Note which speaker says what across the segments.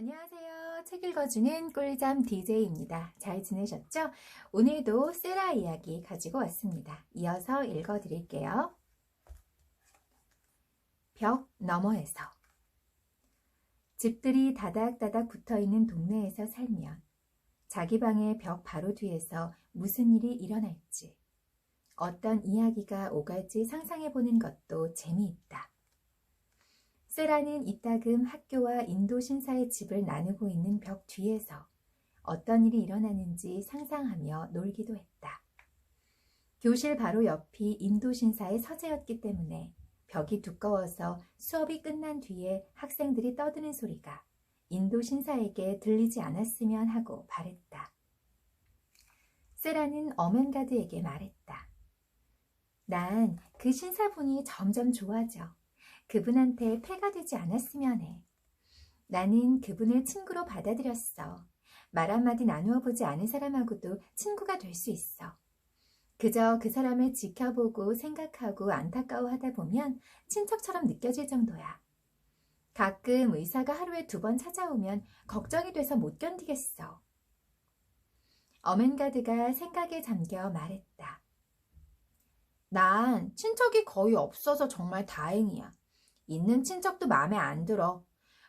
Speaker 1: 안녕하세요. 책 읽어주는 꿀잠 DJ입니다. 잘 지내셨죠? 오늘도 세라 이야기 가지고 왔습니다. 이어서 읽어드릴게요. 벽 너머에서. 집들이 다닥다닥 붙어있는 동네에서 살면 자기 방의 벽 바로 뒤에서 무슨 일이 일어날지, 어떤 이야기가 오갈지 상상해보는 것도 재미있다. 세라는 이따금 학교와 인도 신사의 집을 나누고 있는 벽 뒤에서 어떤 일이 일어나는지 상상하며 놀기도 했다. 교실 바로 옆이 인도 신사의 서재였기 때문에 벽이 두꺼워서 수업이 끝난 뒤에 학생들이 떠드는 소리가 인도 신사에게 들리지 않았으면 하고 바랬다. 세라는 어멘가드에게 말했다. 난 그 신사분이 점점 좋아져. 그분한테 폐가 되지 않았으면 해. 나는 그분을 친구로 받아들였어. 말 한마디 나누어 보지 않은 사람하고도 친구가 될 수 있어. 그저 그 사람을 지켜보고 생각하고 안타까워하다 보면 친척처럼 느껴질 정도야. 가끔 의사가 하루에 2번 찾아오면 걱정이 돼서 못 견디겠어. 어멘가드가 생각에 잠겨 말했다. 난 친척이 거의 없어서 정말 다행이야. 있는 친척도 마음에 안 들어.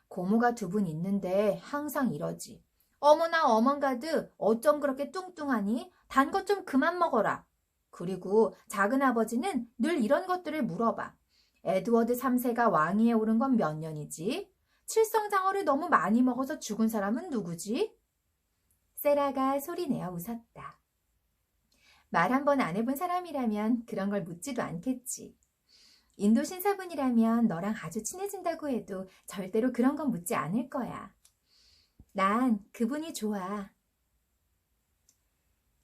Speaker 1: 고모가 2분 있는데 항상 이러지. 어머나 어먼가드 어쩜 그렇게 뚱뚱하니? 단 것 좀 그만 먹어라. 그리고 작은아버지는 늘 이런 것들을 물어봐. 에드워드 3세가 왕위에 오른 건 몇 년이지? 칠성장어를 너무 많이 먹어서 죽은 사람은 누구지? 세라가 소리내어 웃었다. 말 한 번 안 해본 사람이라면 그런 걸 묻지도 않겠지. 인도 신사분이라면 너랑 아주 친해진다고 해도 절대로 그런 건 묻지 않을 거야. 난 그분이 좋아.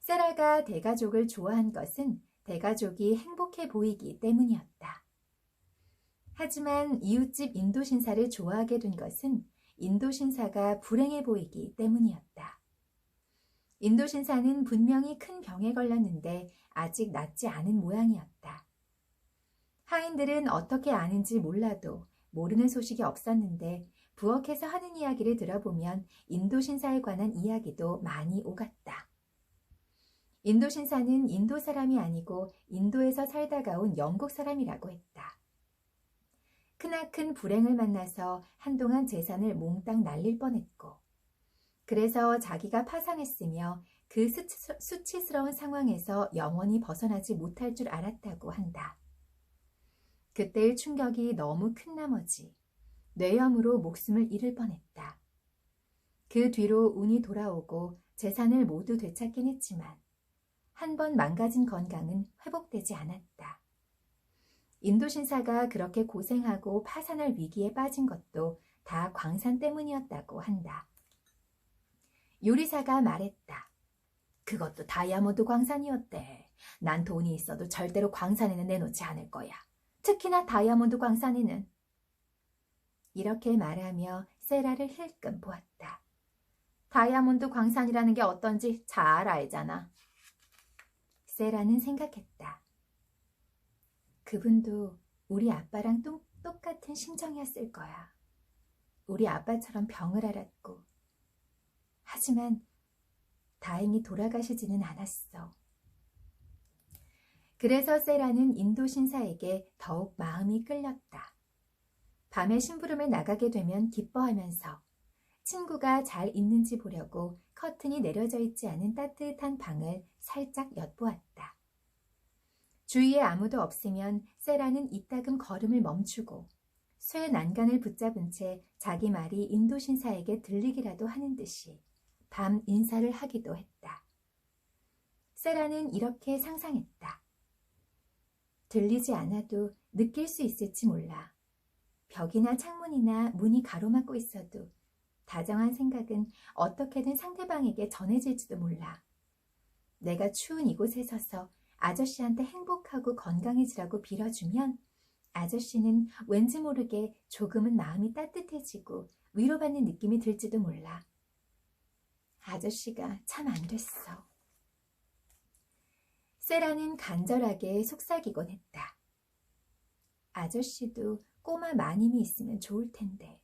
Speaker 1: 세라가 대가족을 좋아한 것은 대가족이 행복해 보이기 때문이었다. 하지만 이웃집 인도 신사를 좋아하게 된 것은 인도 신사가 불행해 보이기 때문이었다. 인도 신사는 분명히 큰 병에 걸렸는데 아직 낫지 않은 모양이었다. 하인들은 어떻게 아는지 몰라도 모르는 소식이 없었는데 부엌에서 하는 이야기를 들어보면 인도 신사에 관한 이야기도 많이 오갔다. 인도 신사는 인도 사람이 아니고 인도에서 살다가 온 영국 사람이라고 했다. 크나큰 불행을 만나서 한동안 재산을 몽땅 날릴 뻔했고, 그래서 자기가 파산했으며 그 수치스러운 상황에서 영원히 벗어나지 못할 줄 알았다고 한다. 그때의 충격이 너무 큰 나머지 뇌염으로 목숨을 잃을 뻔했다. 그 뒤로 운이 돌아오고 재산을 모두 되찾긴 했지만 한 번 망가진 건강은 회복되지 않았다. 인도 신사가 그렇게 고생하고 파산할 위기에 빠진 것도 다 광산 때문이었다고 한다. 요리사가 말했다. 그것도 다이아몬드 광산이었대. 난 돈이 있어도 절대로 광산에는 내놓지 않을 거야. 특히나 다이아몬드 광산에는. 이렇게 말하며 세라를 힐끔 보았다. 다이아몬드 광산이라는 게 어떤지 잘 알잖아. 세라는 생각했다. 그분도 우리 아빠랑 똑같은 심정이었을 거야. 우리 아빠처럼 병을 앓았고. 하지만 다행히 돌아가시지는 않았어. 그래서 세라는 인도 신사에게 더욱 마음이 끌렸다. 밤에 심부름에 나가게 되면 기뻐하면서 친구가 잘 있는지 보려고 커튼이 내려져 있지 않은 따뜻한 방을 살짝 엿보았다. 주위에 아무도 없으면 세라는 이따금 걸음을 멈추고 쇠 난간을 붙잡은 채 자기 말이 인도 신사에게 들리기라도 하는 듯이 밤 인사를 하기도 했다. 세라는 이렇게 상상했다. 들리지 않아도 느낄 수 있을지 몰라. 벽이나 창문이나 문이 가로막고 있어도 다정한 생각은 어떻게든 상대방에게 전해질지도 몰라. 내가 추운 이곳에 서서 아저씨한테 행복하고 건강해지라고 빌어주면 아저씨는 왠지 모르게 조금은 마음이 따뜻해지고 위로받는 느낌이 들지도 몰라. 아저씨가 참 안 됐어. 세라는 간절하게 속삭이곤 했다. 아저씨도 꼬마 마님이 있으면 좋을 텐데.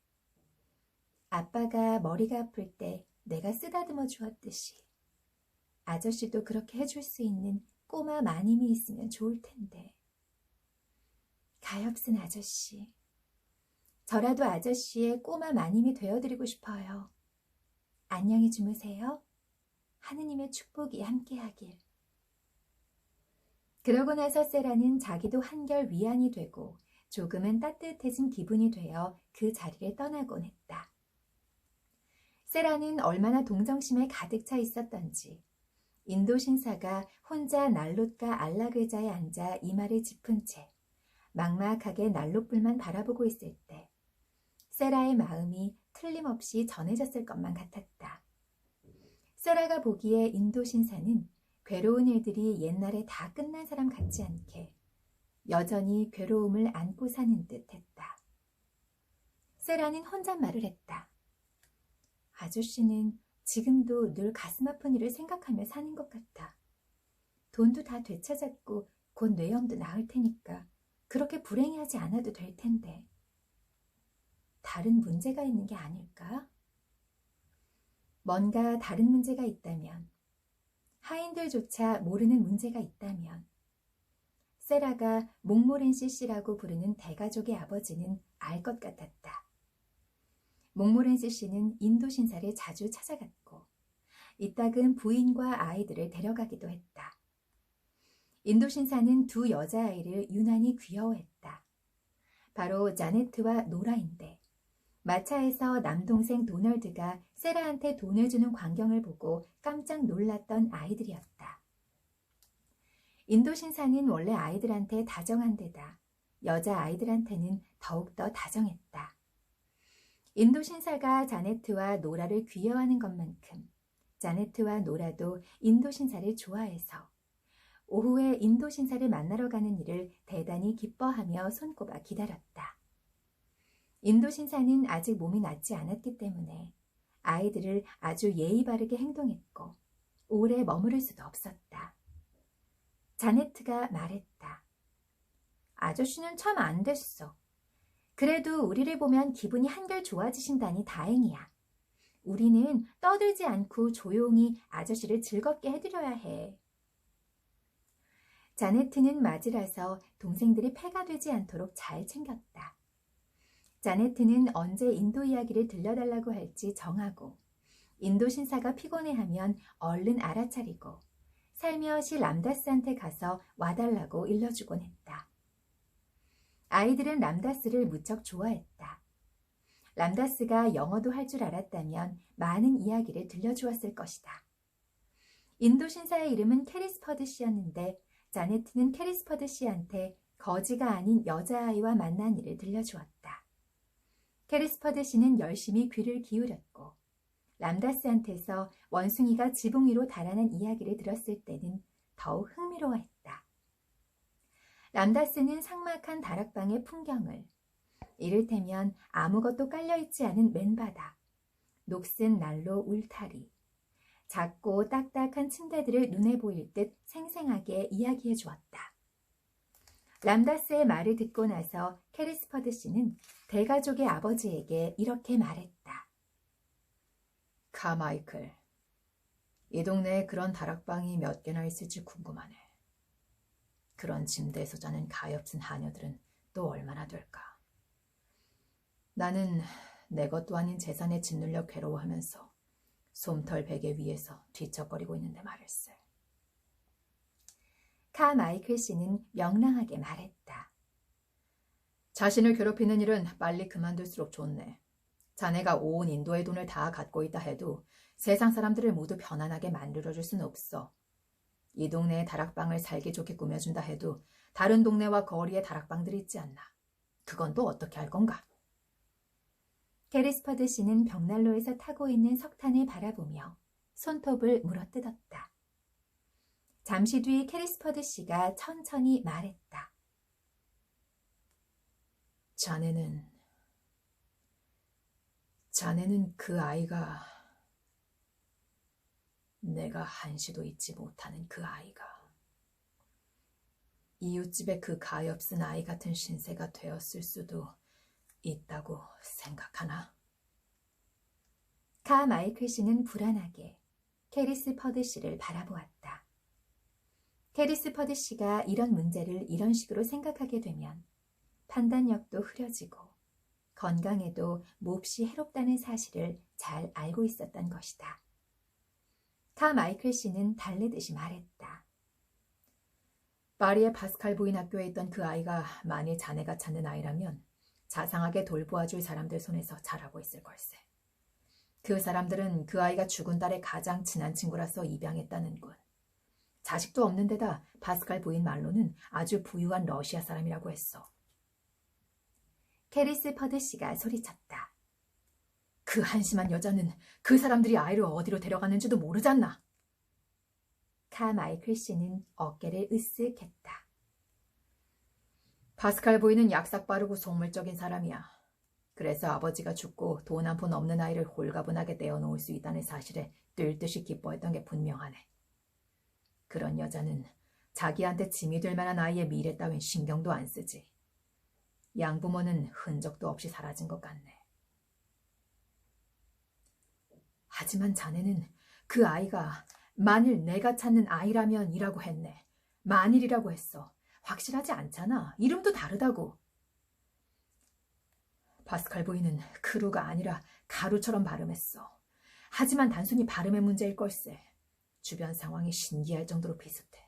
Speaker 1: 아빠가 머리가 아플 때 내가 쓰다듬어 주었듯이 아저씨도 그렇게 해줄 수 있는 꼬마 마님이 있으면 좋을 텐데. 가엾은 아저씨. 저라도 아저씨의 꼬마 마님이 되어드리고 싶어요. 안녕히 주무세요. 하느님의 축복이 함께하길. 그러고 나서 세라는 자기도 한결 위안이 되고 조금은 따뜻해진 기분이 되어 그 자리를 떠나곤 했다. 세라는 얼마나 동정심에 가득 차 있었던지 인도 신사가 혼자 난롯과 안락 의자에 앉아 이마를 짚은 채 막막하게 난롯불만 바라보고 있을 때 세라의 마음이 틀림없이 전해졌을 것만 같았다. 세라가 보기에 인도 신사는 괴로운 일들이 옛날에 다 끝난 사람 같지 않게 여전히 괴로움을 안고 사는 듯 했다. 세라는 혼잣말을 했다. 아저씨는 지금도 늘 가슴 아픈 일을 생각하며 사는 것 같아. 돈도 다 되찾았고 곧 뇌염도 나을 테니까 그렇게 불행해하지 않아도 될 텐데. 다른 문제가 있는 게 아닐까? 뭔가 다른 문제가 있다면, 하인들조차 모르는 문제가 있다면, 세라가 몽모렌시 씨라고 부르는 대가족의 아버지는 알 것 같았다. 몽모렌시 씨는 인도 신사를 자주 찾아갔고 이따금 부인과 아이들을 데려가기도 했다. 인도 신사는 두 여자아이를 유난히 귀여워했다. 바로 자네트와 노라인데 마차에서 남동생 도널드가 세라한테 돈을 주는 광경을 보고 깜짝 놀랐던 아이들이었다. 인도 신사는 원래 아이들한테 다정한 데다 여자아이들한테는 더욱더 다정했다. 인도 신사가 자네트와 노라를 귀여워하는 것만큼 자네트와 노라도 인도 신사를 좋아해서 오후에 인도 신사를 만나러 가는 일을 대단히 기뻐하며 손꼽아 기다렸다. 인도 신사는 아직 몸이 낫지 않았기 때문에 아이들을 아주 예의 바르게 행동했고 오래 머무를 수도 없었다. 자네트가 말했다. 아저씨는 참 안 됐어. 그래도 우리를 보면 기분이 한결 좋아지신다니 다행이야. 우리는 떠들지 않고 조용히 아저씨를 즐겁게 해드려야 해. 자네트는 맞이라서 동생들이 패가 되지 않도록 잘 챙겼다. 자네트는 언제 인도 이야기를 들려달라고 할지 정하고 인도 신사가 피곤해하면 얼른 알아차리고 살며시 람다스한테 가서 와달라고 일러주곤 했다. 아이들은 람다스를 무척 좋아했다. 람다스가 영어도 할 줄 알았다면 많은 이야기를 들려주었을 것이다. 인도 신사의 이름은 캐리스퍼드 씨였는데 자네트는 캐리스퍼드 씨한테 거지가 아닌 여자아이와 만난 일을 들려주었다. 캐리스퍼드 씨는 열심히 귀를 기울였고 람다스한테서 원숭이가 지붕 위로 달아난 이야기를 들었을 때는 더욱 흥미로워했다. 람다스는 삭막한 다락방의 풍경을 이를테면 아무것도 깔려있지 않은 맨바닥, 녹슨 난로 울타리, 작고 딱딱한 침대들을 눈에 보일 듯 생생하게 이야기해 주었다. 람다스의 말을 듣고 나서 캐리스퍼드 씨는 대가족의 아버지에게 이렇게 말했다. 카마이클, 이 동네에 그런 다락방이 몇 개나 있을지 궁금하네. 그런 침대에서 자는 가엾은 하녀들은 또 얼마나 될까? 나는 내 것도 아닌 재산에 짓눌려 괴로워하면서 솜털 베개 위에서 뒤척거리고 있는데 말일세. 카마이클 씨는 명랑하게 말했다. 자신을 괴롭히는 일은 빨리 그만둘수록 좋네. 자네가 온 인도의 돈을 다 갖고 있다 해도 세상 사람들을 모두 편안하게 만들어줄 수는 없어. 이 동네에 다락방을 살기 좋게 꾸며준다 해도 다른 동네와 거리에 다락방들이 있지 않나. 그건 또 어떻게 할 건가? 캐리스퍼드 씨는 벽난로에서 타고 있는 석탄을 바라보며 손톱을 물어뜯었다. 잠시 뒤 캐리스퍼드 씨가 천천히 말했다. 자네는 그 아이가 내가 한시도 잊지 못하는 그 아이가 이웃집의 그 가엾은 아이 같은 신세가 되었을 수도 있다고 생각하나? 마이클 씨는 불안하게 캐리스 퍼드 씨를 바라보았다. 캐리스 퍼드 씨가 이런 문제를 이런 식으로 생각하게 되면 판단력도 흐려지고 건강에도 몹시 해롭다는 사실을 잘 알고 있었던 것이다. 마이클 씨는 달래듯이 말했다. 파리의 파스칼 부인 학교에 있던 그 아이가 만일 자네가 찾는 아이라면 자상하게 돌보아줄 사람들 손에서 자라고 있을 걸세. 그 사람들은 그 아이가 죽은 딸의 가장 친한 친구라서 입양했다는군. 자식도 없는 데다 파스칼 부인 말로는 아주 부유한 러시아 사람이라고 했어. 캐리스 퍼드 씨가 소리쳤다. 그 한심한 여자는 그 사람들이 아이를 어디로 데려갔는지도 모르잖나. 마이클 씨는 어깨를 으쓱했다. 파스칼 부인은 약삭 빠르고 속물적인 사람이야. 그래서 아버지가 죽고 돈 한 푼 없는 아이를 홀가분하게 떼어놓을 수 있다는 사실에 뛸 듯이 기뻐했던 게 분명하네. 그런 여자는 자기한테 짐이 될 만한 아이의 미래 따윈 신경도 안 쓰지. 양부모는 흔적도 없이 사라진 것 같네. 하지만 자네는 그 아이가 만일 내가 찾는 아이라면 이라고 했네. 만일이라고 했어. 확실하지 않잖아. 이름도 다르다고. 파스칼 부인은 크루가 아니라 가루처럼 발음했어. 하지만 단순히 발음의 문제일 걸세. 주변 상황이 신기할 정도로 비슷해.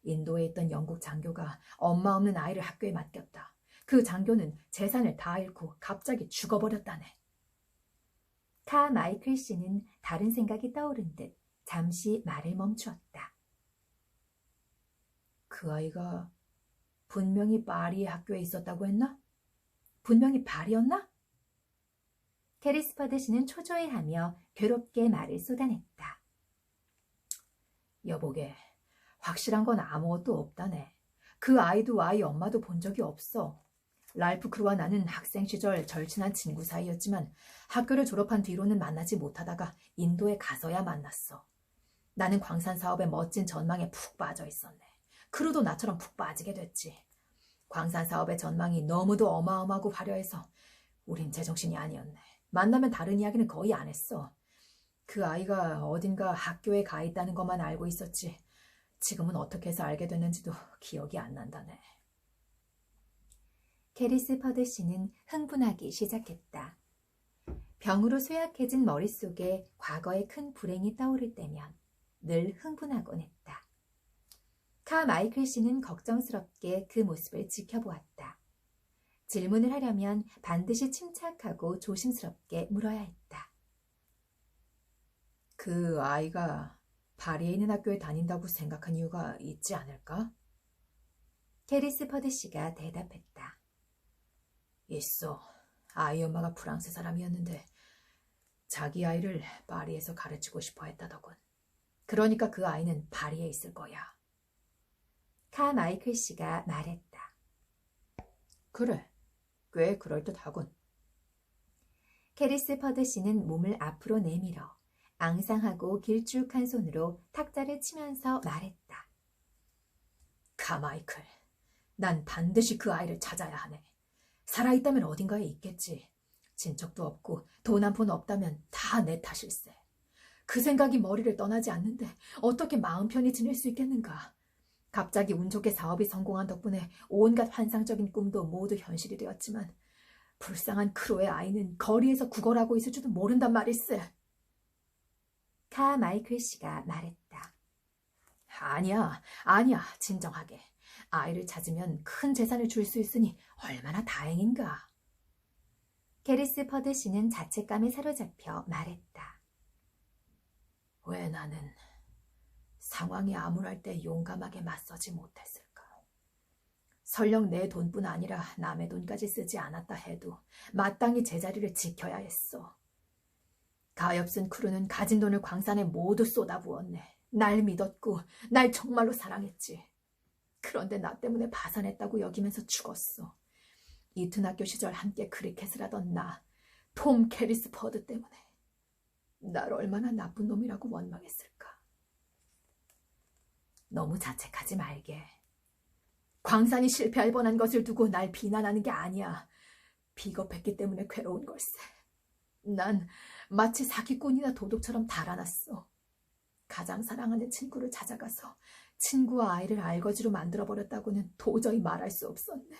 Speaker 1: 인도에 있던 영국 장교가 엄마 없는 아이를 학교에 맡겼다. 그 장교는 재산을 다 잃고 갑자기 죽어버렸다네. 마이클 씨는 다른 생각이 떠오른 듯 잠시 말을 멈추었다. 그 아이가 분명히 파리의 학교에 있었다고 했나? 분명히 파리였나? 캐리스 퍼드 씨는 초조해하며 괴롭게 말을 쏟아냈다. 여보게, 확실한 건 아무것도 없다네. 그 아이도 아이 엄마도 본 적이 없어. 랄프 크루와 나는 학생 시절 절친한 친구 사이였지만 학교를 졸업한 뒤로는 만나지 못하다가 인도에 가서야 만났어. 나는 광산 사업의 멋진 전망에 푹 빠져 있었네. 크루도 나처럼 푹 빠지게 됐지. 광산 사업의 전망이 너무도 어마어마하고 화려해서 우린 제정신이 아니었네. 만나면 다른 이야기는 거의 안 했어. 그 아이가 어딘가 학교에 가 있다는 것만 알고 있었지. 지금은 어떻게 해서 알게 됐는지도 기억이 안 난다네. 캐리스 퍼드 씨는 흥분하기 시작했다. 병으로 쇠약해진 머릿속에 과거의 큰 불행이 떠오를 때면 늘 흥분하곤 했다. 마이클 씨는 걱정스럽게 그 모습을 지켜보았다. 질문을 하려면 반드시 침착하고 조심스럽게 물어야 했다. 그 아이가 파리에 있는 학교에 다닌다고 생각한 이유가 있지 않을까? 캐리스 퍼드 씨가 대답했다. 있어. 아이 엄마가 프랑스 사람이었는데 자기 아이를 파리에서 가르치고 싶어 했다더군. 그러니까 그 아이는 파리에 있을 거야. 마이클 씨가 말했다. 그래, 꽤 그럴듯하군. 캐리스 퍼드 씨는 몸을 앞으로 내밀어 앙상하고 길쭉한 손으로 탁자를 치면서 말했다. 마이클, 난 반드시 그 아이를 찾아야 하네. 살아있다면 어딘가에 있겠지. 친척도 없고 돈 한 푼 없다면 다 내 탓일세. 그 생각이 머리를 떠나지 않는데 어떻게 마음 편히 지낼 수 있겠는가. 갑자기 운 좋게 사업이 성공한 덕분에 온갖 환상적인 꿈도 모두 현실이 되었지만 불쌍한 크로의 아이는 거리에서 구걸하고 있을 줄도 모른단 말일세. 마이클 씨가 말했다. 아니야, 진정하게. 아이를 찾으면 큰 재산을 줄 수 있으니 얼마나 다행인가. 캐리스 퍼드 씨는 자책감에 사로잡혀 말했다. 왜 나는 상황이 암울할 때 용감하게 맞서지 못했을까? 설령 내 돈뿐 아니라 남의 돈까지 쓰지 않았다 해도 마땅히 제자리를 지켜야 했어. 가엾은 크루는 가진 돈을 광산에 모두 쏟아부었네. 날 믿었고 날 정말로 사랑했지. 그런데 나 때문에 파산했다고 여기면서 죽었어. 이튼 학교 시절 함께 크리켓을 하던 나, 톰 캐리스 퍼드 때문에. 날 얼마나 나쁜 놈이라고 원망했을까. 너무 자책하지 말게. 광산이 실패할 뻔한 것을 두고 날 비난하는 게 아니야. 비겁했기 때문에 괴로운 걸세. 난 마치 사기꾼이나 도둑처럼 달아났어. 가장 사랑하는 친구를 찾아가서 친구와 아이를 알거지로 만들어버렸다고는 도저히 말할 수 없었네.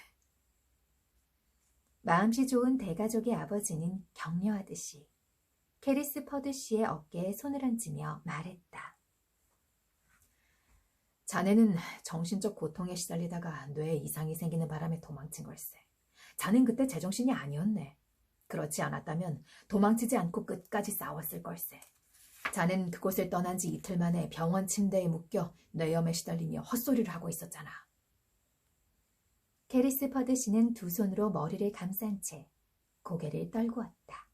Speaker 1: 마음씨 좋은 대가족의 아버지는 격려하듯이 캐리스 퍼드 씨의 어깨에 손을 얹으며 말했다. 자네는 정신적 고통에 시달리다가 뇌에 이상이 생기는 바람에 도망친 걸세. 자넨 그때 제정신이 아니었네. 그렇지 않았다면 도망치지 않고 끝까지 싸웠을 걸세. 자넨 그곳을 떠난 지 이틀 만에 병원 침대에 묶여 뇌염에 시달리며 헛소리를 하고 있었잖아. 캐리스 퍼드 씨는 두 손으로 머리를 감싼 채 고개를 떨고 왔다.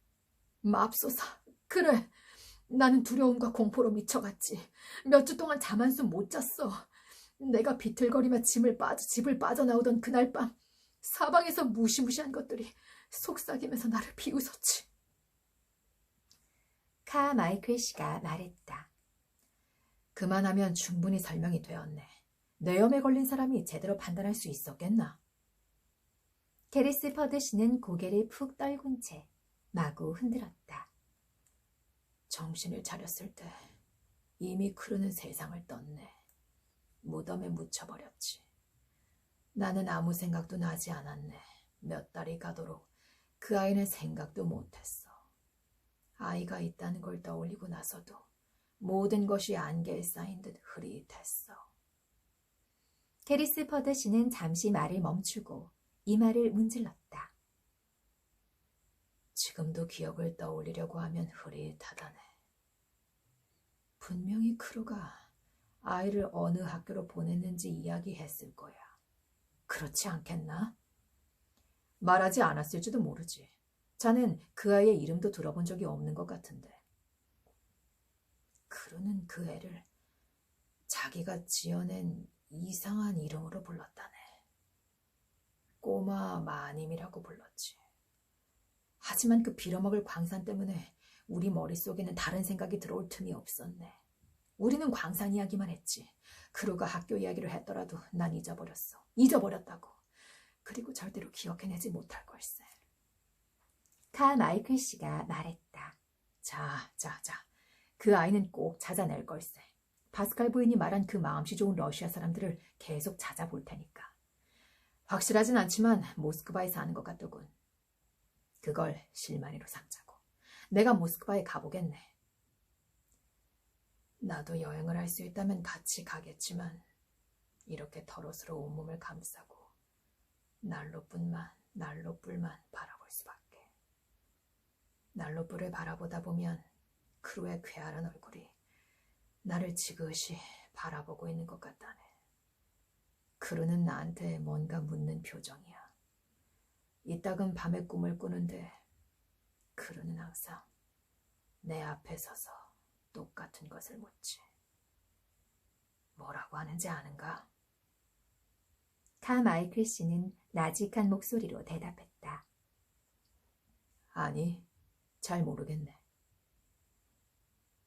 Speaker 1: 맙소사, 그래. 나는 두려움과 공포로 미쳐갔지. 몇 주 동안 잠 한숨 못 잤어. 내가 비틀거리며 집을 빠져나오던 그날 밤 사방에서 무시무시한 것들이 속삭이면서 나를 비웃었지. 카마이클 씨가 말했다. 그만하면 충분히 설명이 되었네. 뇌염에 걸린 사람이 제대로 판단할 수 있었겠나? 캐리스 퍼드 씨는 고개를 푹 떨군 채 마구 흔들었다. 정신을 차렸을 때 이미 크루는 세상을 떴네. 무덤에 묻혀버렸지. 나는 아무 생각도 나지 않았네. 몇 달이 가도록 그 아이는 생각도 못했어. 아이가 있다는 걸 떠올리고 나서도 모든 것이 안개에 쌓인 듯 흐릿했어. 캐리스 퍼드 씨는 잠시 말을 멈추고 이마를 문질렀다. 지금도 기억을 떠올리려고 하면 흐릿하다네. 분명히 크루가 아이를 어느 학교로 보냈는지 이야기했을 거야. 그렇지 않겠나? 말하지 않았을지도 모르지. 자넨 그 아이의 이름도 들어본 적이 없는 것 같은데. 크루는 그 애를 자기가 지어낸 이상한 이름으로 불렀다네. 꼬마 마님이라고 불렀지. 하지만 그 빌어먹을 광산 때문에 우리 머릿속에는 다른 생각이 들어올 틈이 없었네. 우리는 광산 이야기만 했지. 크루가 학교 이야기를 했더라도 난 잊어버렸어. 잊어버렸다고. 그리고 절대로 기억해내지 못할 걸세. 카마이클 씨가 말했다. 자. 그 아이는 꼭 찾아낼 걸세. 파스칼 부인이 말한 그 마음씨 좋은 러시아 사람들을 계속 찾아볼 테니까. 확실하진 않지만 모스크바에 사는 것 같더군. 그걸 실마리로 삼자고. 내가 모스크바에 가보겠네. 나도 여행을 할 수 있다면 같이 가겠지만 이렇게 털옷으로 온몸을 감싸고 난로불만 바라볼 수밖에. 난로불을 바라보다 보면 크루의 쾌활한 얼굴이 나를 지그시 바라보고 있는 것 같다네. 크루는 나한테 뭔가 묻는 표정이야. 이따금 밤에 꿈을 꾸는데 크루는 항상 내 앞에 서서 똑같은 것을 묻지. 뭐라고 하는지 아는가? 카마이클 씨는 나직한 목소리로 대답했다. 아니, 잘 모르겠네.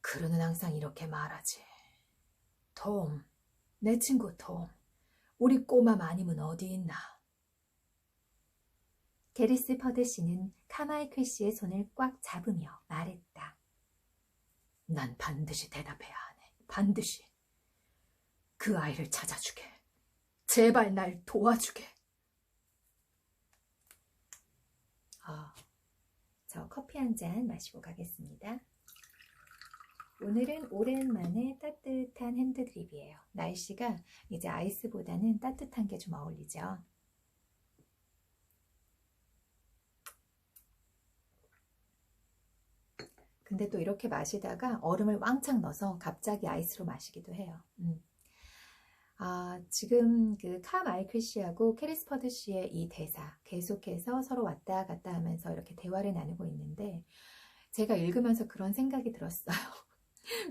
Speaker 1: 크루는 항상 이렇게 말하지. 톰, 내 친구 톰, 우리 꼬마 마님은 어디 있나? 게리스 퍼드 씨는 카마이클 씨의 손을 꽉 잡으며 말했다. 난 반드시 대답해야 하네. 반드시. 그 아이를 찾아주게. 제발 날 도와주게. 저 커피 한 잔 마시고 가겠습니다. 오늘은 오랜만에 따뜻한 핸드드립이에요. 날씨가 이제 아이스보다는 따뜻한 게 좀 어울리죠. 근데 또 이렇게 마시다가 얼음을 왕창 넣어서 갑자기 아이스로 마시기도 해요. 지금 그 카마이클 씨하고 캐리스 퍼드 씨의 이 대사 계속해서 서로 왔다 갔다 하면서 이렇게 대화를 나누고 있는데 제가 읽으면서 그런 생각이 들었어요.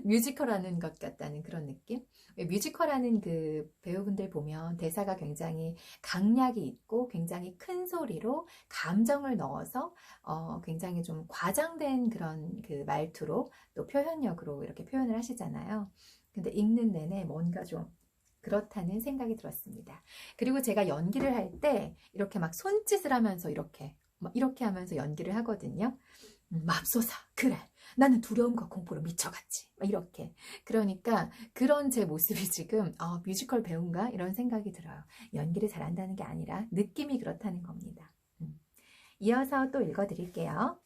Speaker 1: 뮤지컬 하는 것 같다는 그런 느낌? 뮤지컬 하는 그 배우분들 보면 대사가 굉장히 강약이 있고 굉장히 큰 소리로 감정을 넣어서 굉장히 좀 과장된 그런 그 말투로 또 표현력으로 이렇게 표현을 하시잖아요. 근데 읽는 내내 뭔가 좀 그렇다는 생각이 들었습니다. 그리고 제가 연기를 할 때 이렇게 막 손짓을 하면서 이렇게 하면서 연기를 하거든요. 맙소사, 그래. 나는 두려움과 공포로 미쳐갔지. 막 이렇게. 그러니까 그런 제 모습이 지금 뮤지컬 배우인가? 이런 생각이 들어요. 연기를 잘한다는 게 아니라 느낌이 그렇다는 겁니다. 이어서 또 읽어드릴게요.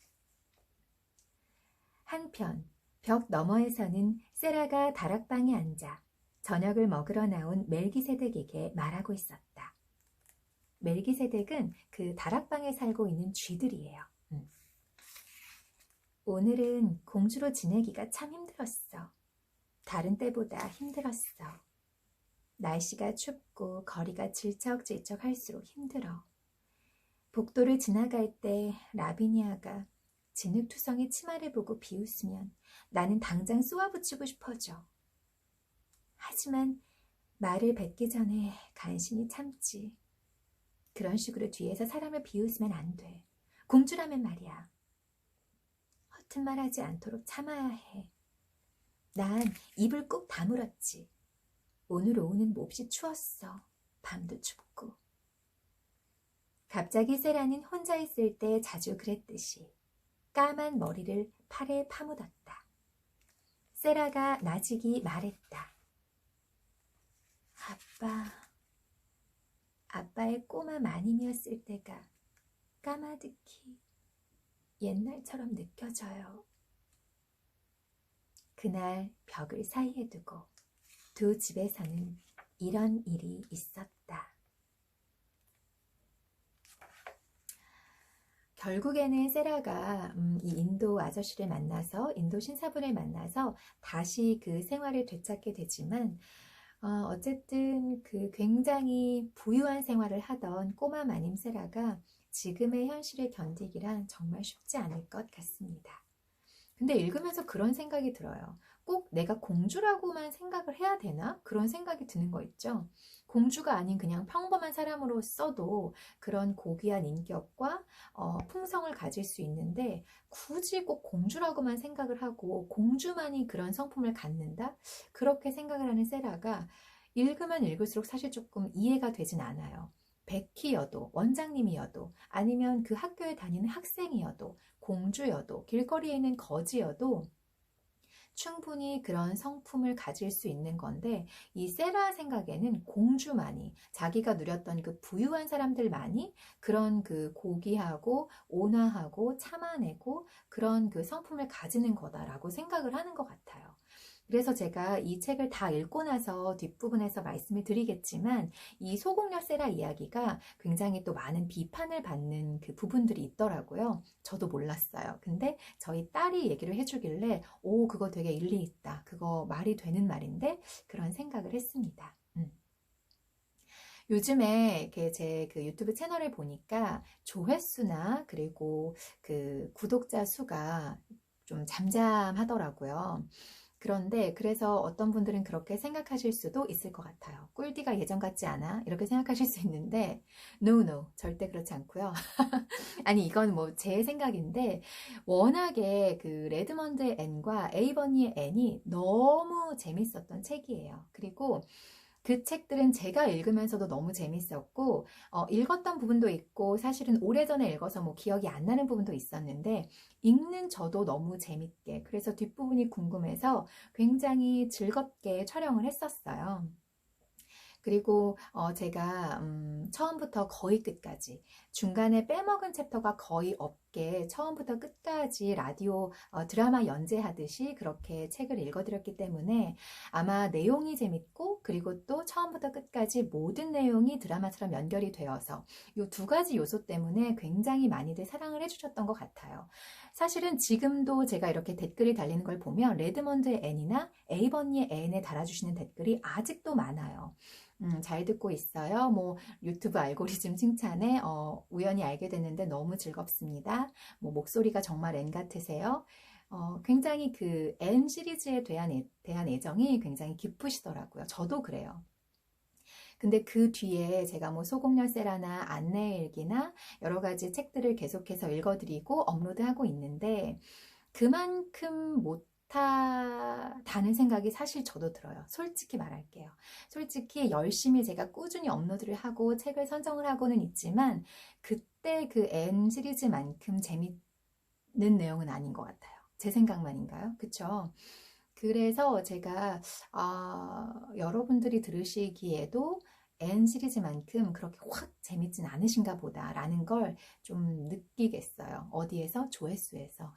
Speaker 1: 한편 벽 너머에서는 세라가 다락방에 앉아 저녁을 먹으러 나온 멜기세덱에게 말하고 있었다. 멜기세덱은 그 다락방에 살고 있는 쥐들이에요. 오늘은 공주로 지내기가 참 힘들었어. 다른 때보다 힘들었어. 날씨가 춥고 거리가 질척질척 할수록 힘들어. 복도를 지나갈 때 라비니아가 진흙투성이 치마를 보고 비웃으면 나는 당장 쏘아붙이고 싶어져. 하지만 말을 뱉기 전에 간신히 참지. 그런 식으로 뒤에서 사람을 비웃으면 안 돼. 공주라면 말이야. 허튼 말 하지 않도록 참아야 해. 난 입을 꾹 다물었지. 오늘 오후는 몹시 추웠어. 밤도 춥고. 갑자기 세라는 혼자 있을 때 자주 그랬듯이 까만 머리를 팔에 파묻었다. 세라가 나직이 말했다. 아빠의 꼬마 마님이었을 때가 까마득히 옛날처럼 느껴져요. 그날 벽을 사이에 두고 두 집에서는 이런 일이 있었다. 결국에는 세라가 이 인도 아저씨를 만나서 인도 신사분을 만나서 다시 그 생활을 되찾게 되지만 어쨌든 그 굉장히 부유한 생활을 하던 꼬마 마님 세라가 지금의 현실을 견디기란 정말 쉽지 않을 것 같습니다. 근데 읽으면서 그런 생각이 들어요. 꼭 내가 공주라고만 생각을 해야 되나? 그런 생각이 드는 거 있죠. 공주가 아닌 그냥 평범한 사람으로서도 그런 고귀한 인격과 품성을 가질 수 있는데 굳이 꼭 공주라고만 생각을 하고 공주만이 그런 성품을 갖는다? 그렇게 생각을 하는 세라가 읽으면 읽을수록 사실 조금 이해가 되진 않아요. 백희여도 원장님이어도 아니면 그 학교에 다니는 학생이어도 공주여도 길거리에 있는 거지여도 충분히 그런 성품을 가질 수 있는 건데 이 세라 생각에는 공주만이 자기가 누렸던 그 부유한 사람들만이 그런 그 고귀하고 온화하고 참아내고 그런 그 성품을 가지는 거다라고 생각을 하는 것 같아요. 그래서 제가 이 책을 다 읽고 나서 뒷부분에서 말씀을 드리겠지만 이 소공녀 세라 이야기가 굉장히 또 많은 비판을 받는 그 부분들이 있더라고요. 저도 몰랐어요. 근데 저희 딸이 얘기를 해주길래 오, 그거 되게 일리 있다. 그거 말이 되는 말인데 그런 생각을 했습니다. 요즘에 제 그 유튜브 채널을 보니까 조회수나 그리고 그 구독자 수가 좀 잠잠하더라고요. 그런데 그래서 어떤 분들은 그렇게 생각하실 수도 있을 것 같아요. 꿀디가 예전 같지 않아? 이렇게 생각하실 수 있는데 no, 절대 그렇지 않고요. 아니 이건 뭐 제 생각인데 워낙에 그 레드먼드의 앤과 에이버니의 앤이 너무 재밌었던 책이에요. 그리고 그 책들은 제가 읽으면서도 너무 재밌었고 읽었던 부분도 있고 사실은 오래전에 읽어서 뭐 기억이 안 나는 부분도 있었는데 읽는 저도 너무 재밌게 그래서 뒷부분이 궁금해서 굉장히 즐겁게 촬영을 했었어요. 그리고 제가 처음부터 거의 끝까지 중간에 빼먹은 챕터가 거의 없게 처음부터 끝까지 라디오 드라마 연재하듯이 그렇게 책을 읽어드렸기 때문에 아마 내용이 재밌고 그리고 또 처음부터 끝까지 모든 내용이 드라마처럼 연결이 되어서 이 두 가지 요소 때문에 굉장히 많이들 사랑을 해주셨던 것 같아요. 사실은 지금도 제가 이렇게 댓글이 달리는 걸 보면 레드먼드의 앤이나 에이버니의 앤에 달아주시는 댓글이 아직도 많아요. 잘 듣고 있어요. 뭐 유튜브 알고리즘 칭찬에 우연히 알게 됐는데 너무 즐겁습니다. 뭐 목소리가 정말 앤 같으세요. 굉장히 그 앤 시리즈에 대한 애정이 굉장히 깊으시더라고요. 저도 그래요. 근데 그 뒤에 제가 뭐 소공열세라나 안내의 일기나 여러 가지 책들을 계속해서 읽어드리고 업로드하고 있는데 그만큼 못하다는 생각이 사실 저도 들어요. 솔직히 말할게요. 솔직히 열심히 제가 꾸준히 업로드를 하고 책을 선정을 하고는 있지만 그때 그 N 시리즈만큼 내용은 아닌 것 같아요. 제 생각만인가요? 그쵸? 그래서 제가 여러분들이 들으시기에도 N 시리즈만큼 그렇게 확 재밌진 않으신가 보다라는 걸 좀 느끼겠어요. 어디에서? 조회수에서.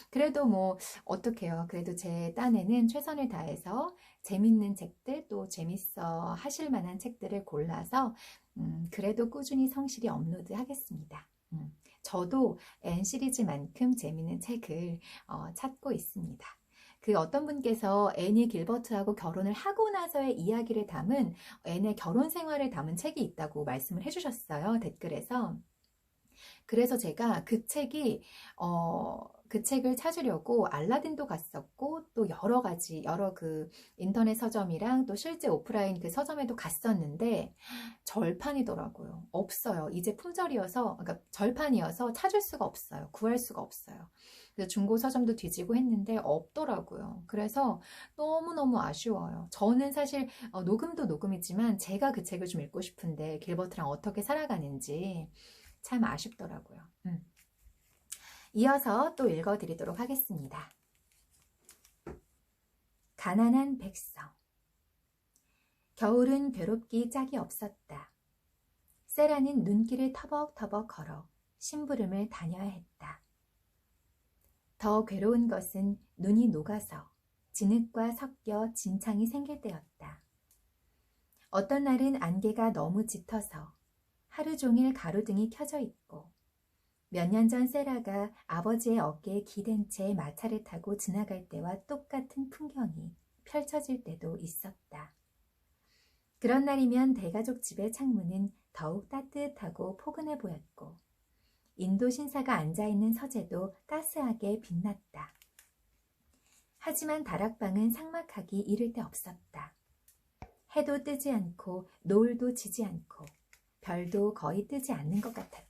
Speaker 1: 그래도 뭐 어떡해요. 그래도 제 딴에는 최선을 다해서 재밌는 책들 또 재밌어 하실 만한 책들을 골라서 그래도 꾸준히 성실히 업로드 하겠습니다. 저도 N 시리즈만큼 재밌는 책을 찾고 있습니다. 그 어떤 분께서 애니 길버트하고 결혼을 하고 나서의 이야기를 담은 앤의 결혼 생활을 담은 책이 있다고 말씀을 해주셨어요. 댓글에서. 그래서 제가 그 책을 찾으려고 알라딘도 갔었고 또 여러 가지 여러 그 인터넷 서점이랑 또 실제 오프라인 그 서점에도 갔었는데 절판이더라고요. 없어요. 이제 품절이어서 그러니까 절판이어서 찾을 수가 없어요. 구할 수가 없어요. 그래서 중고 서점도 뒤지고 했는데 없더라고요. 그래서 너무너무 아쉬워요. 저는 사실 녹음도 녹음이지만 제가 그 책을 좀 읽고 싶은데 길버트랑 어떻게 살아가는지 참 아쉽더라고요. 이어서 또 읽어드리도록 하겠습니다. 가난한 백성. 겨울은 괴롭기 짝이 없었다. 세라는 눈길을 터벅터벅 걸어 심부름을 다녀야 했다. 더 괴로운 것은 눈이 녹아서 진흙과 섞여 진창이 생길 때였다. 어떤 날은 안개가 너무 짙어서 하루 종일 가로등이 켜져 있고 몇 년 전 세라가 아버지의 어깨에 기댄 채 마차를 타고 지나갈 때와 똑같은 풍경이 펼쳐질 때도 있었다. 그런 날이면 대가족 집의 창문은 더욱 따뜻하고 포근해 보였고 인도 신사가 앉아있는 서재도 따스하게 빛났다. 하지만 다락방은 삭막하기 이를 데 없었다. 해도 뜨지 않고 노을도 지지 않고 별도 거의 뜨지 않는 것 같았다.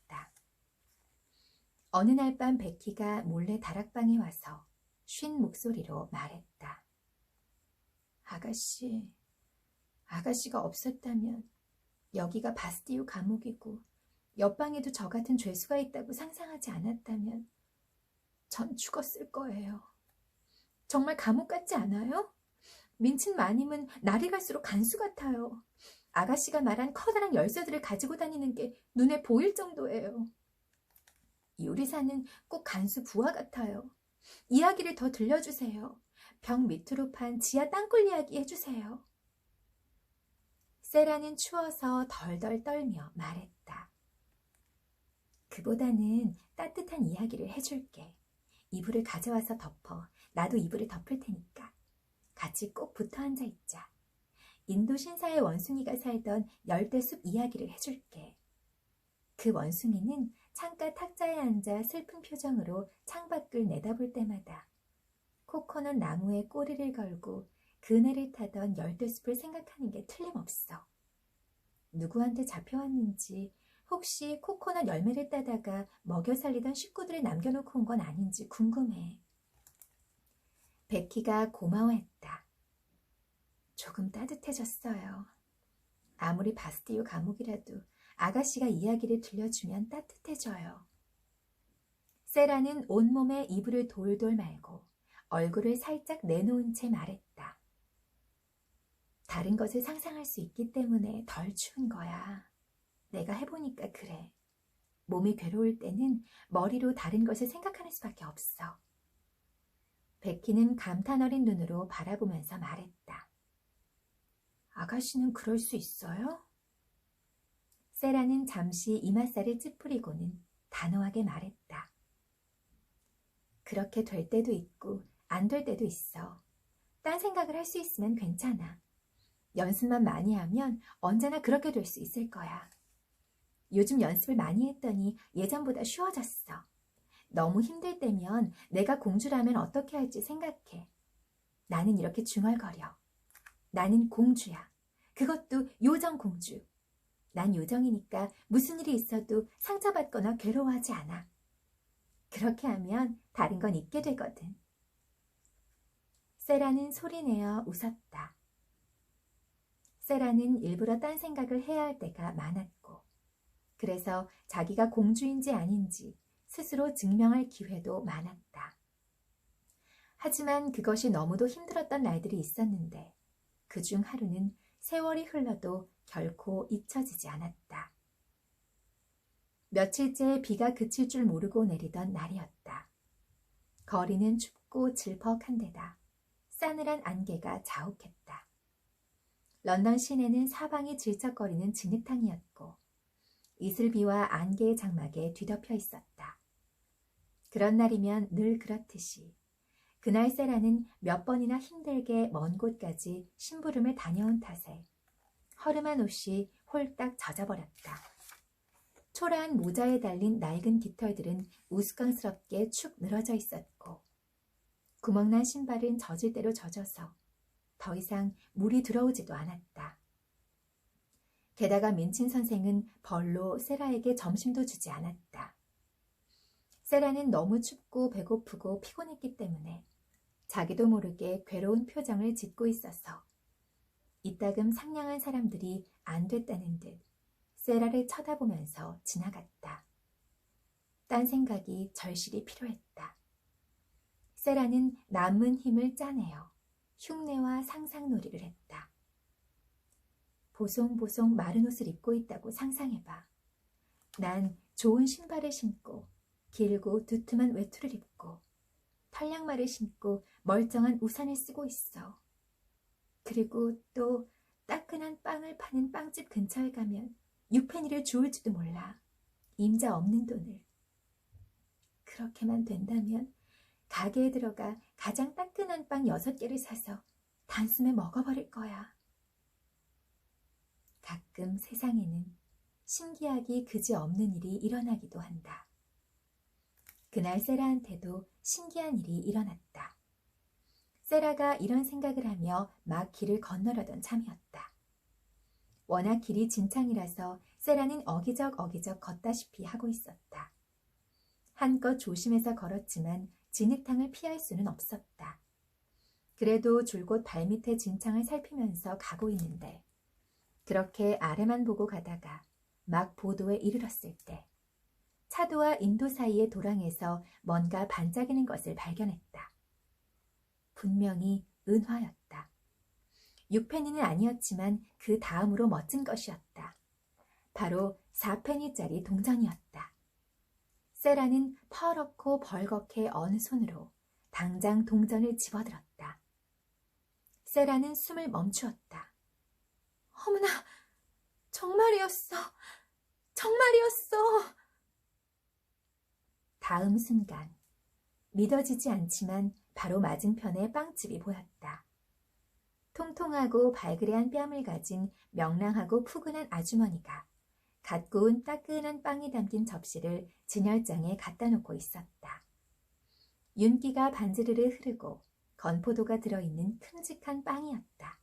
Speaker 1: 어느 날 밤 베키가 몰래 다락방에 와서 쉰 목소리로 말했다. 아가씨가 없었다면 여기가 바스티유 감옥이고 옆방에도 저 같은 죄수가 있다고 상상하지 않았다면 전 죽었을 거예요. 정말 감옥 같지 않아요? 민친 마님은 날이 갈수록 간수 같아요. 아가씨가 말한 커다란 열쇠들을 가지고 다니는 게 눈에 보일 정도예요. 요리사는 꼭 간수 부하 같아요. 이야기를 더 들려주세요. 벽 밑으로 판 지하 땅굴 이야기 해주세요. 세라는 추워서 덜덜 떨며 말했다. 그보다는 따뜻한 이야기를 해줄게. 이불을 가져와서 덮어. 나도 이불을 덮을 테니까. 같이 꼭 붙어 앉아 있자. 인도 신사의 원숭이가 살던 열대숲 이야기를 해줄게. 그 원숭이는 창가 탁자에 앉아 슬픈 표정으로 창밖을 내다볼 때마다 코코넛 나무에 꼬리를 걸고 그네를 타던 열대숲을 생각하는 게 틀림없어. 누구한테 잡혀왔는지 혹시 코코넛 열매를 따다가 먹여 살리던 식구들을 남겨놓고 온 건 아닌지 궁금해. 베키가 고마워했다. 조금 따뜻해졌어요. 아무리 바스티유 감옥이라도 아가씨가 이야기를 들려주면 따뜻해져요. 세라는 온몸에 이불을 돌돌 말고 얼굴을 살짝 내놓은 채 말했다. 다른 것을 상상할 수 있기 때문에 덜 추운 거야. 내가 해보니까 그래. 몸이 괴로울 때는 머리로 다른 것을 생각하는 수밖에 없어. 베키는 감탄 어린 눈으로 바라보면서 말했다. 아가씨는 그럴 수 있어요? 세라는 잠시 이맛살을 찌푸리고는 단호하게 말했다. 그렇게 될 때도 있고 안 될 때도 있어. 딴 생각을 할 수 있으면 괜찮아. 연습만 많이 하면 언제나 그렇게 될 수 있을 거야. 요즘 연습을 많이 했더니 예전보다 쉬워졌어. 너무 힘들 때면 내가 공주라면 어떻게 할지 생각해. 나는 이렇게 중얼거려. 나는 공주야. 그것도 요정 공주. 난 요정이니까 무슨 일이 있어도 상처받거나 괴로워하지 않아. 그렇게 하면 다른 건 잊게 되거든. 세라는 소리내어 웃었다. 세라는 일부러 딴 생각을 해야 할 때가 많았고 그래서 자기가 공주인지 아닌지 스스로 증명할 기회도 많았다. 하지만 그것이 너무도 힘들었던 날들이 있었는데 그중 하루는 세월이 흘러도 결코 잊혀지지 않았다. 며칠째 비가 그칠 줄 모르고 내리던 날이었다. 거리는 춥고 질퍽한데다 싸늘한 안개가 자욱했다. 런던 시내는 사방이 질척거리는 진흙탕이었고 이슬비와 안개의 장막에 뒤덮여 있었다. 그런 날이면 늘 그렇듯이 그날 세라는 몇 번이나 힘들게 먼 곳까지 심부름을 다녀온 탓에 허름한 옷이 홀딱 젖어버렸다. 초라한 모자에 달린 낡은 깃털들은 우스꽝스럽게 축 늘어져 있었고 구멍난 신발은 젖을 대로 젖어서 더 이상 물이 들어오지도 않았다. 게다가 민친 선생은 벌로 세라에게 점심도 주지 않았다. 세라는 너무 춥고 배고프고 피곤했기 때문에 자기도 모르게 괴로운 표정을 짓고 있어서 이따금 상냥한 사람들이 안 됐다는 듯 세라를 쳐다보면서 지나갔다. 딴 생각이 절실히 필요했다. 세라는 남은 힘을 짜내어 흉내와 상상놀이를 했다. 보송보송 마른 옷을 입고 있다고 상상해봐. 난 좋은 신발을 신고 길고 두툼한 외투를 입고 털양말을 신고 멀쩡한 우산을 쓰고 있어. 그리고 또 따끈한 빵을 파는 빵집 근처에 가면 6페니를 주울지도 몰라. 임자 없는 돈을. 그렇게만 된다면 가게에 들어가 가장 따끈한 빵 6개를 사서 단숨에 먹어버릴 거야. 가끔 세상에는 신기하기 그지없는 일이 일어나기도 한다. 그날 세라한테도 신기한 일이 일어났다. 세라가 이런 생각을 하며 막 길을 건너려던 참이었다. 워낙 길이 진창이라서 세라는 어기적 걷다시피 하고 있었다. 한껏 조심해서 걸었지만 진흙탕을 피할 수는 없었다. 그래도 줄곧 발밑에 진창을 살피면서 가고 있는데 그렇게 아래만 보고 가다가 막 보도에 이르렀을 때 차도와 인도 사이의 도랑에서 뭔가 반짝이는 것을 발견했다. 분명히 은화였다. 6페니는 아니었지만 그 다음으로 멋진 것이었다. 바로 4페니짜리 동전이었다. 세라는 퍼렇고 벌겋게 어느 손으로 당장 동전을 집어들었다. 세라는 숨을 멈추었다. 어머나, 정말이었어. 정말이었어. 다음 순간 믿어지지 않지만 바로 맞은편에 빵집이 보였다. 통통하고 발그레한 뺨을 가진 명랑하고 푸근한 아주머니가 갓 구운 따끈한 빵이 담긴 접시를 진열장에 갖다 놓고 있었다. 윤기가 반지르르 흐르고 건포도가 들어있는 큼직한 빵이었다.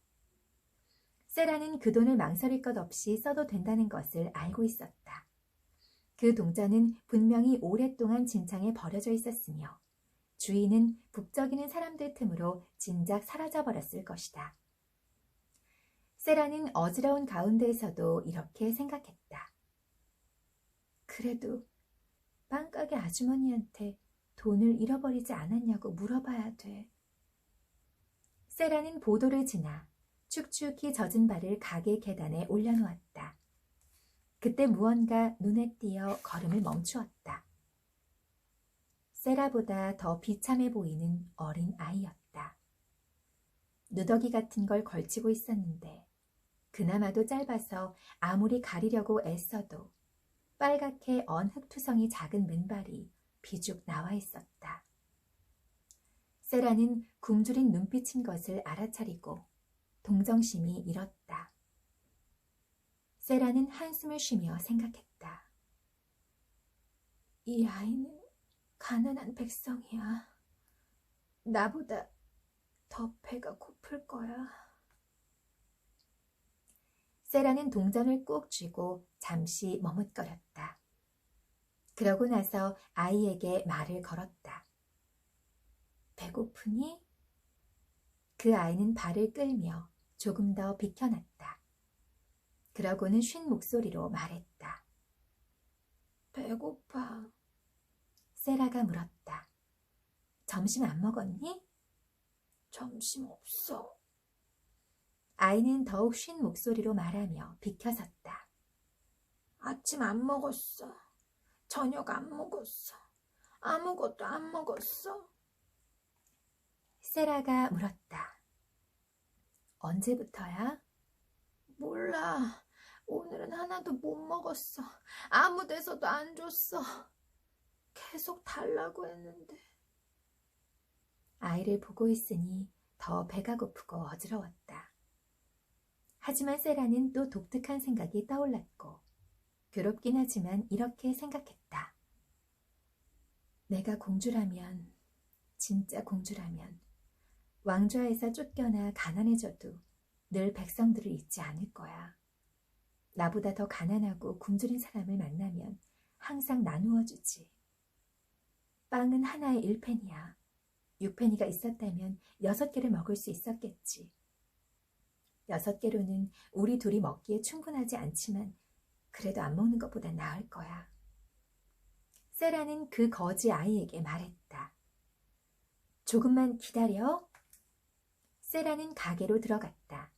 Speaker 1: 세라는 그 돈을 망설일 것 없이 써도 된다는 것을 알고 있었다. 그 동전은 분명히 오랫동안 진창에 버려져 있었으며 주인은 북적이는 사람들 틈으로 진작 사라져버렸을 것이다. 세라는 어지러운 가운데에서도 이렇게 생각했다. 그래도 빵가게 아주머니한테 돈을 잃어버리지 않았냐고 물어봐야 돼. 세라는 보도를 지나 축축히 젖은 발을 가게 계단에 올려놓았다. 그때 무언가 눈에 띄어 걸음을 멈추었다. 세라보다 더 비참해 보이는 어린 아이였다. 누더기 같은 걸 걸치고 있었는데 그나마도 짧아서 아무리 가리려고 애써도 빨갛게 언 흙투성이 작은 맨발이 비죽 나와 있었다. 세라는 굶주린 눈빛인 것을 알아차리고 동정심이 일었다. 세라는 한숨을 쉬며 생각했다. 이 아이는 가난한 백성이야. 나보다 더 배가 고플 거야. 세라는 동전을 꾹 쥐고 잠시 머뭇거렸다. 그러고 나서 아이에게 말을 걸었다. 배고프니? 그 아이는 발을 끌며 조금 더 비켜났다. 그러고는 쉰 목소리로 말했다. 배고파. 세라가 물었다. 점심 안 먹었니? 점심 없어. 아이는 더욱 쉰 목소리로 말하며 비켜섰다. 아침 안 먹었어. 저녁 안 먹었어. 아무것도 안 먹었어. 세라가 물었다. 언제부터야? 몰라. 오늘은 하나도 못 먹었어. 아무 데서도 안 줬어. 계속 달라고 했는데. 아이를 보고 있으니 더 배가 고프고 어지러웠다. 하지만 세라는 또 독특한 생각이 떠올랐고 괴롭긴 하지만 이렇게 생각했다. 내가 공주라면, 진짜 공주라면 왕좌에서 쫓겨나 가난해져도 늘 백성들을 잊지 않을 거야. 나보다 더 가난하고 굶주린 사람을 만나면 항상 나누어 주지. 빵은 하나에 1페니야. 6페니가 있었다면 6개를 먹을 수 있었겠지. 6개로는 우리 둘이 먹기에 충분하지 않지만 그래도 안 먹는 것보다 나을 거야. 세라는 그 거지 아이에게 말했다. 조금만 기다려. 세라는 가게로 들어갔다.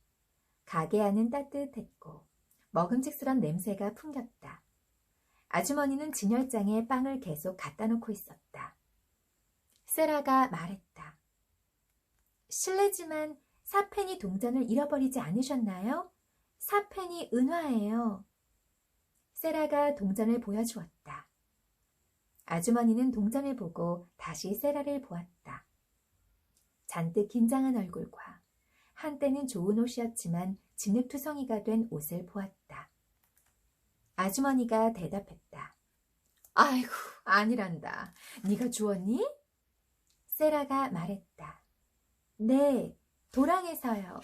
Speaker 1: 가게 안은 따뜻했고 먹음직스런 냄새가 풍겼다. 아주머니는 진열장에 빵을 계속 갖다 놓고 있었다. 세라가 말했다. 실례지만 4페니 동전을 잃어버리지 않으셨나요? 4페니 은화예요. 세라가 동전을 보여주었다. 아주머니는 동전을 보고 다시 세라를 보았다. 잔뜩 긴장한 얼굴과 한때는 좋은 옷이었지만 진흙투성이가 된 옷을 보았다. 아주머니가 대답했다. 아이고, 아니란다. 네가 주웠니? 세라가 말했다. 네, 도랑에서요.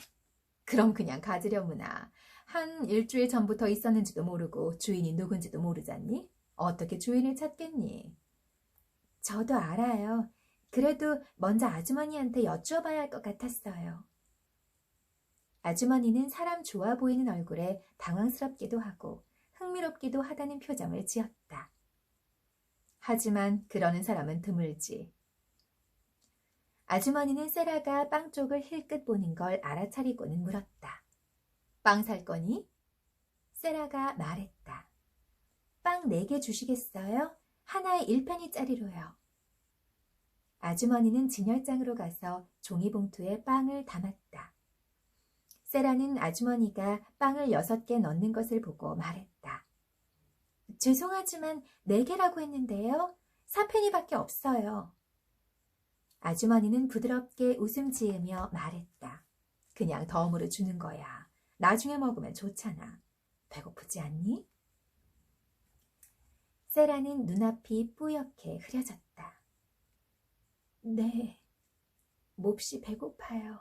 Speaker 1: 그럼 그냥 가지려무나. 한 일주일 전부터 있었는지도 모르고 주인이 누군지도 모르잖니? 어떻게 주인을 찾겠니? 저도 알아요. 그래도 먼저 아주머니한테 여쭈어봐야 할 것 같았어요. 아주머니는 사람 좋아 보이는 얼굴에 당황스럽기도 하고 흥미롭기도 하다는 표정을 지었다. 하지만 그러는 사람은 드물지. 아주머니는 세라가 빵 쪽을 힐끗 보는 걸 알아차리고는 물었다. 빵 살 거니? 세라가 말했다. 빵 4개 주시겠어요? 하나에 1페니짜리로요. 아주머니는 진열장으로 가서 종이봉투에 빵을 담았다. 세라는 아주머니가 빵을 6개 넣는 것을 보고 말했다. 죄송하지만 4개라고 했는데요. 4페니밖에 없어요. 아주머니는 부드럽게 웃음 지으며 말했다. 그냥 덤으로 주는 거야. 나중에 먹으면 좋잖아. 배고프지 않니? 세라는 눈앞이 뿌옇게 흐려졌다. 네, 몹시 배고파요.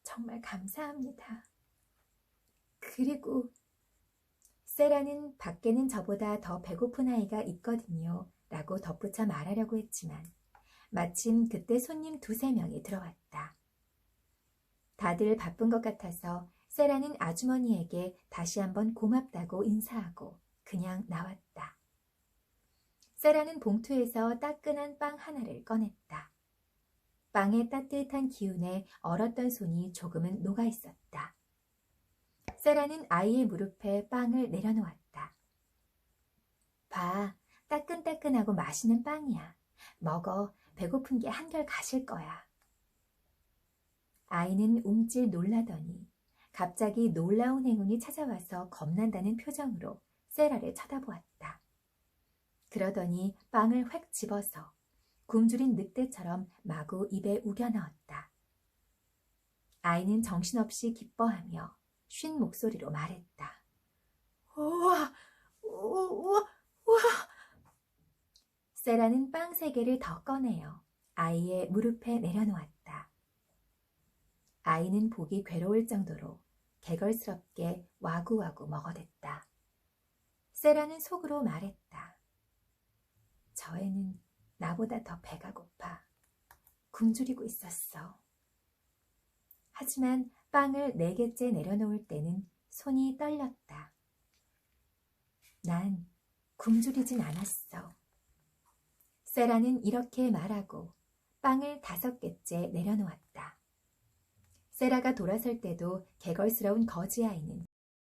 Speaker 1: 정말 감사합니다. 그리고 세라는 밖에는 저보다 더 배고픈 아이가 있거든요. 라고 덧붙여 말하려고 했지만 마침 그때 손님 2-3명이 들어왔다. 다들 바쁜 것 같아서 세라는 아주머니에게 다시 한번 고맙다고 인사하고 그냥 나왔다. 세라는 봉투에서 따끈한 빵 하나를 꺼냈다. 빵의 따뜻한 기운에 얼었던 손이 조금은 녹아 있었다. 세라는 아이의 무릎에 빵을 내려놓았다. 봐, 따끈따끈하고 맛있는 빵이야. 먹어, 배고픈 게 한결 가실 거야. 아이는 움찔 놀라더니 갑자기 놀라운 행운이 찾아와서 겁난다는 표정으로 세라를 쳐다보았다. 그러더니 빵을 획 집어서 굶주린 늑대처럼 마구 입에 우겨 넣었다. 아이는 정신없이 기뻐하며 쉰 목소리로 말했다. 우와, 우와, 우와. 세라는 빵 3개를 더 꺼내어 아이의 무릎에 내려놓았다. 아이는 보기 괴로울 정도로 개걸스럽게 와구와구 먹어댔다. 세라는 속으로 말했다. 저 애는 나보다 더 배가 고파 굶주리고 있었어. 하지만 빵을 4개째 내려놓을 때는 손이 떨렸다. 난 굶주리진 않았어. 세라는 이렇게 말하고 빵을 5개째 내려놓았다. 세라가 돌아설 때도 개걸스러운 거지아이는